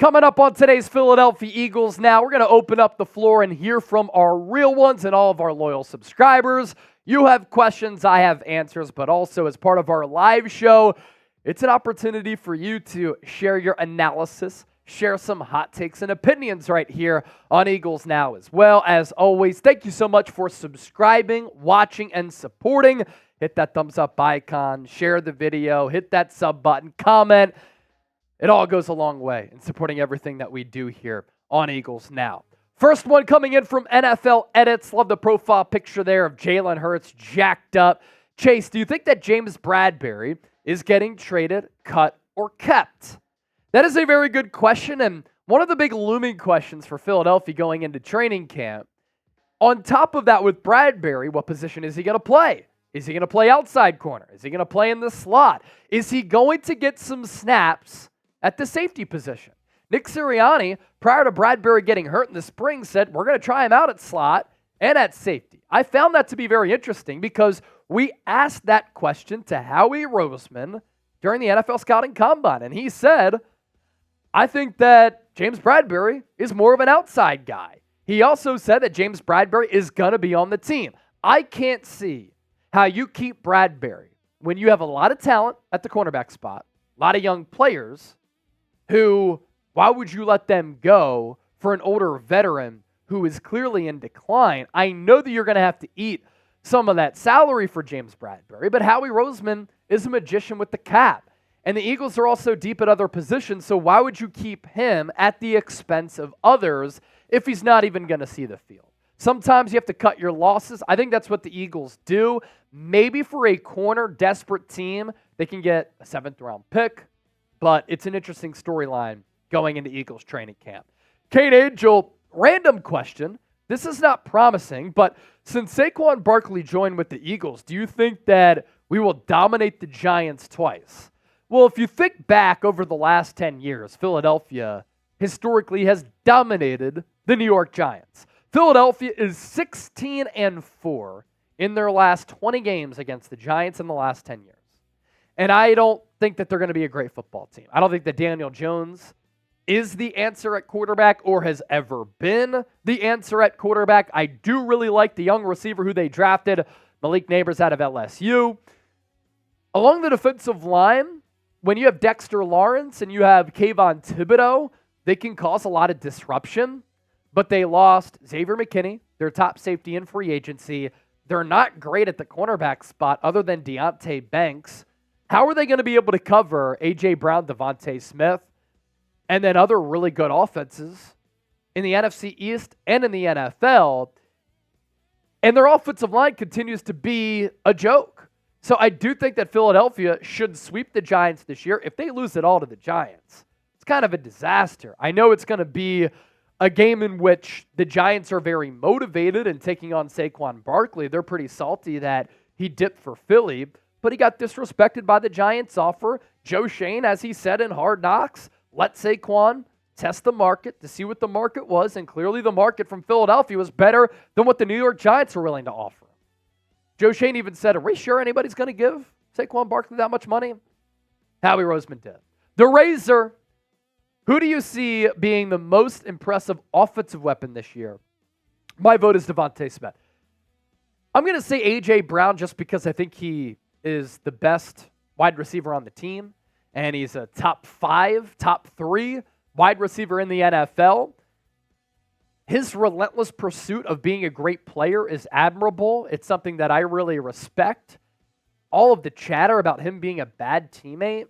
Coming up on today's Philadelphia Eagles Now, we're going to open up the floor and hear from our real ones and all of our loyal subscribers. You have questions, I have answers, but also as part of our live show, it's an opportunity for you to share your analysis, share some hot takes and opinions right here on Eagles Now as well. As always, thank you so much for subscribing, watching, and supporting. Hit that thumbs up icon, share the video, hit that sub button, comment. It all goes a long way in supporting everything that we do here on Eagles Now. First one coming in from NFL Edits. Love the profile picture there of Jalen Hurts jacked up. Chase, do you think that James Bradberry is getting traded, cut, or kept? That is a very good question, and one of the big looming questions for Philadelphia going into training camp. On top of that, with Bradberry, what position is he going to play? Is he going to play outside corner? Is he going to play in the slot? Is he going to get some snaps at the safety position? Nick Sirianni, prior to Bradberry getting hurt in the spring, said, we're going to try him out at slot and at safety. I found that to be very interesting because we asked that question to Howie Roseman during the NFL Scouting Combine, and he said, I think that James Bradberry is more of an outside guy. He also said that James Bradberry is going to be on the team. I can't see how you keep Bradberry when you have a lot of talent at the cornerback spot, a lot of young players who, why would you let them go for an older veteran who is clearly in decline? I know that you're going to have to eat some of that salary for James Bradberry, but Howie Roseman is a magician with the cap. And the Eagles are also deep at other positions, so why would you keep him at the expense of others if he's not even going to see the field? Sometimes you have to cut your losses. I think that's what the Eagles do. Maybe for a corner desperate team, they can get a 7th-round pick, but it's an interesting storyline going into Eagles training camp. Kate Angel, random question. This is not promising, but since Saquon Barkley joined with the Eagles, do you think that we will dominate the Giants twice? Well, if you think back over the last 10 years, Philadelphia historically has dominated the New York Giants. Philadelphia is 16-4 in their last 20 games against the Giants in the last 10 years. And I don't think that they're going to be a great football team. I don't think that Daniel Jones is the answer at quarterback or has ever been the answer at quarterback. I do really like the young receiver who they drafted, Malik Neighbors out of LSU. Along the defensive line, when you have Dexter Lawrence and you have Kayvon Thibodeau, they can cause a lot of disruption. But they lost Xavier McKinney, their top safety in free agency. They're not great at the cornerback spot other than Deonte Banks. How are they going to be able to cover A.J. Brown, Devontae Smith, and then other really good offenses in the NFC East and in the NFL? And their offensive line continues to be a joke. So I do think that Philadelphia should sweep the Giants this year. If they lose it all to the Giants, it's kind of a disaster. I know it's going to be a game in which the Giants are very motivated and taking on Saquon Barkley. They're pretty salty that he dipped for Philly, but he got disrespected by the Giants offer. Joe Shane, as he said in Hard Knocks, let Saquon test the market to see what the market was, and clearly the market from Philadelphia was better than what the New York Giants were willing to offer. Joe Shane even said, are we sure anybody's going to give Saquon Barkley that much money? Howie Roseman did. The Razor, who do you see being the most impressive offensive weapon this year? My vote is Devontae Smith. I'm going to say A.J. Brown just because I think he is the best wide receiver on the team, and he's a top 5, top 3 wide receiver in the NFL. His relentless pursuit of being a great player is admirable. It's something that I really respect. All of the chatter about him being a bad teammate,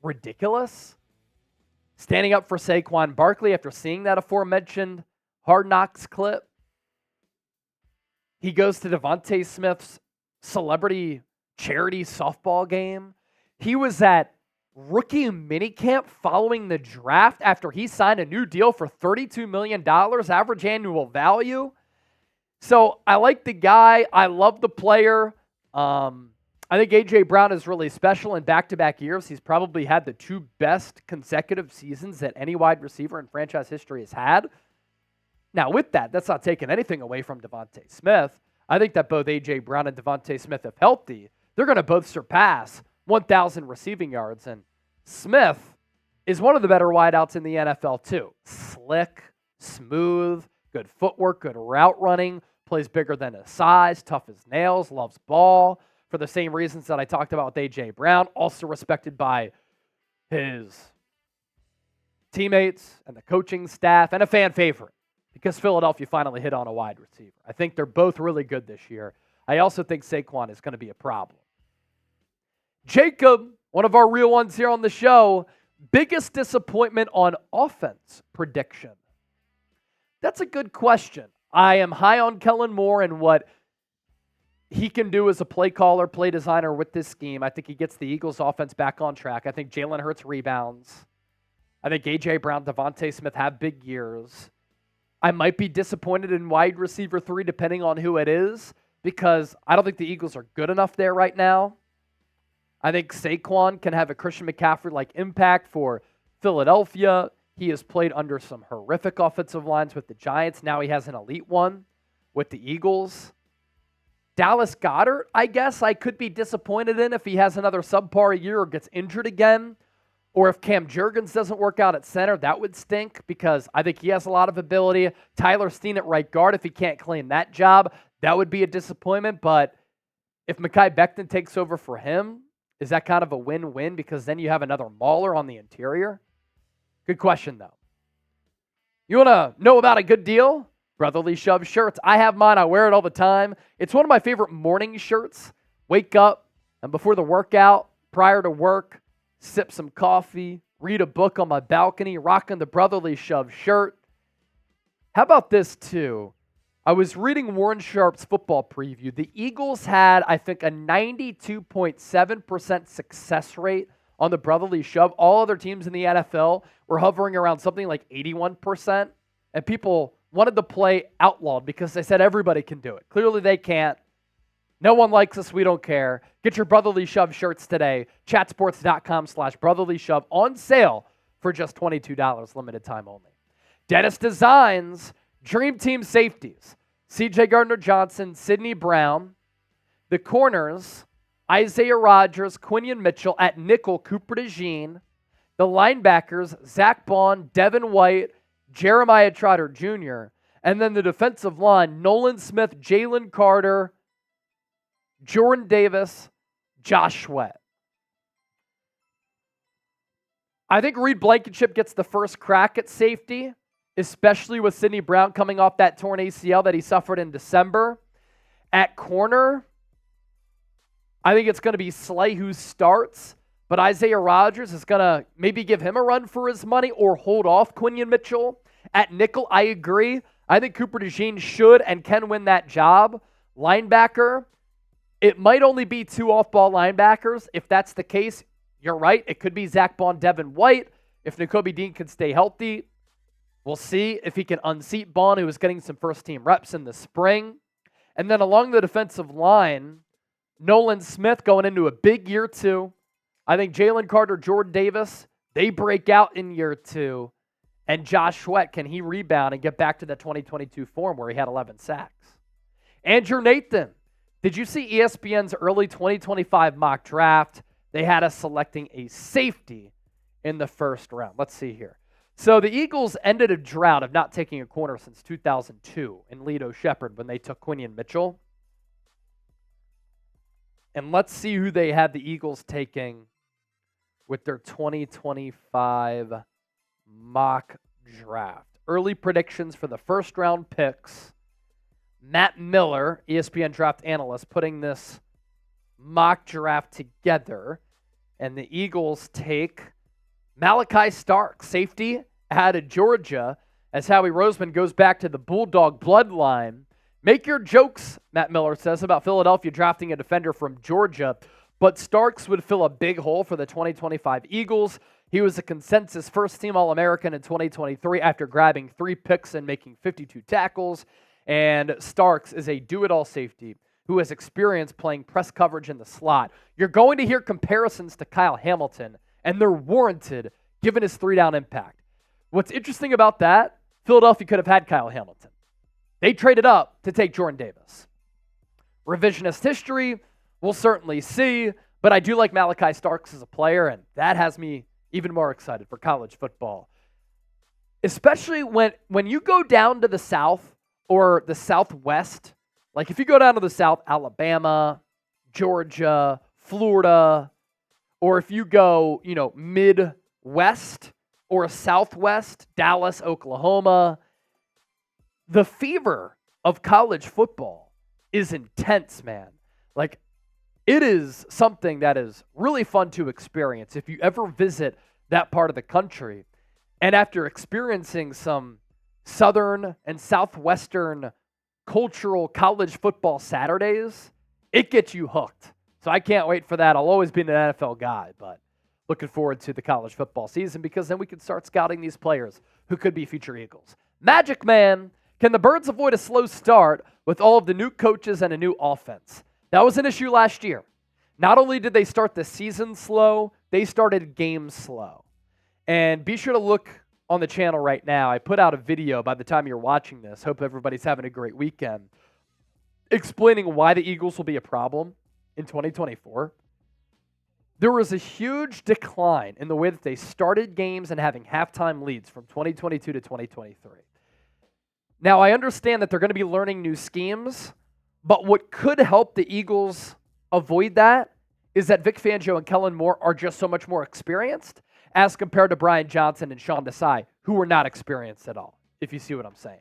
ridiculous. Standing up for Saquon Barkley after seeing that aforementioned Hard Knocks clip. He goes to Devontae Smith's celebrity charity softball game. He was at rookie minicamp following the draft after he signed a new deal for $32 million, average annual value. So I like the guy. I love the player. I think A.J. Brown is really special in back-to-back years. He's probably had the 2 best consecutive seasons that any wide receiver in franchise history has had. Now, with that, that's not taking anything away from Devontae Smith. I think that both A.J. Brown and Devontae Smith, if healthy, they're going to both surpass 1,000 receiving yards. And Smith, is one of the better wideouts in the NFL too. Slick, smooth, good footwork, good route running, plays bigger than his size, tough as nails, loves ball for the same reasons that I talked about with A.J. Brown, also respected by his teammates and the coaching staff, and a fan favorite because Philadelphia finally hit on a wide receiver. I think they're both really good this year. I also think Saquon is going to be a problem. Jacob, one of our real ones here on the show, biggest disappointment on offense prediction. That's a good question. I am high on Kellen Moore and what he can do as a play caller, play designer with this scheme. I think he gets the Eagles offense back on track. I think Jalen Hurts rebounds. I think A.J. Brown, Devontae Smith have big years. I might be disappointed in wide receiver 3 depending on who it is because I don't think the Eagles are good enough there right now. I think Saquon can have a Christian McCaffrey-like impact for Philadelphia. He has played under some horrific offensive lines with the Giants. Now he has an elite one with the Eagles. Dallas Goedert, I guess I could be disappointed in if he has another subpar year or gets injured again. Or if Cam Jurgens doesn't work out at center, that would stink because I think he has a lot of ability. Tyler Steen at right guard, if he can't claim that job, that would be a disappointment. But if Mekhi Becton takes over for him, is that kind of a win-win because then you have another mauler on the interior? Good question, though. You want to know about a good deal? Brotherly Shove shirts. I have mine. I wear it all the time. It's one of my favorite morning shirts. Wake up and before the workout, prior to work, sip some coffee, read a book on my balcony, rocking the Brotherly Shove shirt. How about this, too? I was reading Warren Sharp's football preview. The Eagles had, I think, a 92.7% success rate on the Brotherly Shove. All other teams in the NFL were hovering around something like 81%, and people wanted the play outlawed because they said everybody can do it. Clearly they can't. No one likes us. We don't care. Get your Brotherly Shove shirts today. Chatsports.com/Brotherly Shove on sale for just $22, limited time only. Dennis Designs, Dream Team Safeties. C.J. Gardner-Johnson, Sidney Brown. The corners, Isaiah Rodgers, Quinion Mitchell. At nickel, Cooper DeJean. The linebackers, Zach Bond, Devin White, Jeremiah Trotter Jr. And then the defensive line, Nolan Smith, Jalen Carter, Jordan Davis, Josh Sweat. I think Reed Blankenship gets the first crack at safety, especially with Sidney Brown coming off that torn ACL that he suffered in December. At corner, I think it's going to be Slay who starts, but Isaiah Rodgers is going to maybe give him a run for his money or hold off Quinion Mitchell. At nickel, I agree. I think Cooper DeJean should and can win that job. Linebacker, it might only be 2 off-ball linebackers. If that's the case, you're right. It could be Zach Bond, Devin White. If Nakobe Dean can stay healthy, we'll see if he can unseat Bond, who was getting some first-team reps in the spring. And then along the defensive line, Nolan Smith going into a big year 2. I think Jalen Carter, Jordan Davis, they break out in year 2. And Josh Sweat, can he rebound and get back to the 2022 form where he had 11 sacks? Andrew Nathan, did you see ESPN's early 2025 mock draft? They had us selecting a safety in the first round. Let's see here. So the Eagles ended a drought of not taking a corner since 2002 in Lito Shepherd when they took Quinion Mitchell. And let's see who they had the Eagles taking with their 2025 mock draft. Early predictions for the first round picks. Matt Miller, ESPN draft analyst, putting this mock draft together. And the Eagles take Malachi Starks, safety out of Georgia, as Howie Roseman goes back to the Bulldog bloodline. Make your jokes, Matt Miller says, about Philadelphia drafting a defender from Georgia, but Starks would fill a big hole for the 2025 Eagles. He was a consensus first-team All-American in 2023 after grabbing 3 picks and making 52 tackles. And Starks is a do-it-all safety who has experience playing press coverage in the slot. You're going to hear comparisons to Kyle Hamilton, and they're warranted given his 3-down impact. What's interesting about that, Philadelphia could have had Kyle Hamilton. They traded up to take Jordan Davis. Revisionist history, we'll certainly see, but I do like Malachi Starks as a player, and that has me even more excited for college football. Especially when you go down to the South or the Southwest, like if you go down to the South, Alabama, Georgia, Florida, or if you go, Midwest or Southwest, Dallas, Oklahoma, the fever of college football is intense, man. Like, it is something that is really fun to experience if you ever visit that part of the country. And after experiencing some Southern and Southwestern cultural college football Saturdays, it gets you hooked. So I can't wait for that. I'll always be an NFL guy, but looking forward to the college football season because then we can start scouting these players who could be future Eagles. Magic Man, can the Birds avoid a slow start with all of the new coaches and a new offense? That was an issue last year. Not only did they start the season slow, they started games slow. And be sure to look on the channel right now. I put out a video by the time you're watching this. Hope everybody's having a great weekend. Explaining why the Eagles will be a problem in 2024. There was a huge decline in the way that they started games and having halftime leads from 2022 to 2023. Now, I understand that they're going to be learning new schemes, but what could help the Eagles avoid that is that Vic Fangio and Kellen Moore are just so much more experienced as compared to Brian Johnson and Sean Desai, who were not experienced at all, if you see what I'm saying.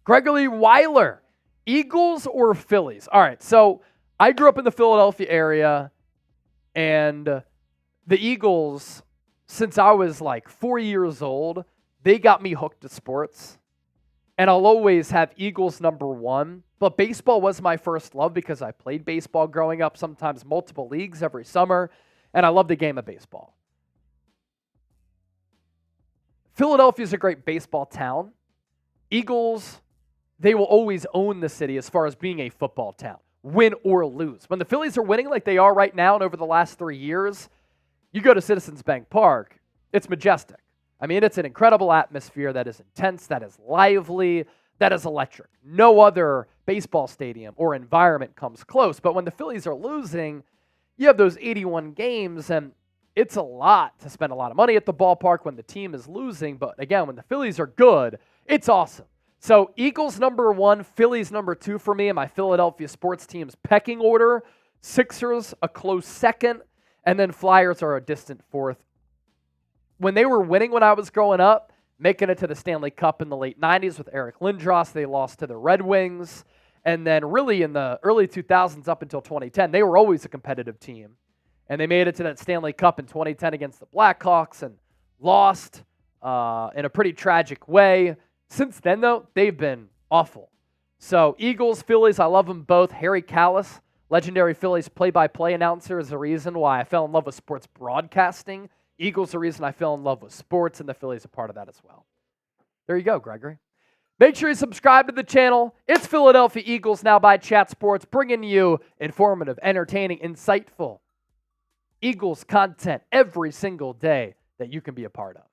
Gregory Weiler, Eagles or Phillies? All right, so I grew up in the Philadelphia area, and the Eagles, since I was like 4 years old, they got me hooked to sports. And I'll always have Eagles number one. But baseball was my first love because I played baseball growing up, sometimes multiple leagues every summer, and I love the game of baseball. Philadelphia is a great baseball town. Eagles, they will always own the city as far as being a football town, win or lose. When the Phillies are winning like they are right now and over the last 3 years, you go to Citizens Bank Park, it's majestic. I mean, it's an incredible atmosphere that is intense, that is lively, that is electric. No other baseball stadium or environment comes close. But when the Phillies are losing, you have those 81 games, and it's a lot to spend a lot of money at the ballpark when the team is losing. But again, when the Phillies are good, it's awesome. So Eagles number one, Phillies number two for me in my Philadelphia sports team's pecking order. Sixers a close second, and then Flyers are a distant fourth. When they were winning when I was growing up, making it to the Stanley Cup in the late 90s with Eric Lindros, they lost to the Red Wings. And then really in the early 2000s up until 2010, they were always a competitive team. And they made it to that Stanley Cup in 2010 against the Blackhawks and lost in a pretty tragic way. Since then, though, they've been awful. So Eagles, Phillies, I love them both. Harry Callis, legendary Phillies play-by-play announcer, is the reason why I fell in love with sports broadcasting. Eagles, the reason I fell in love with sports, and the Phillies are part of that as well. There you go, Gregory. Make sure you subscribe to the channel. It's Philadelphia Eagles Now by Chat Sports, bringing you informative, entertaining, insightful Eagles content every single day that you can be a part of.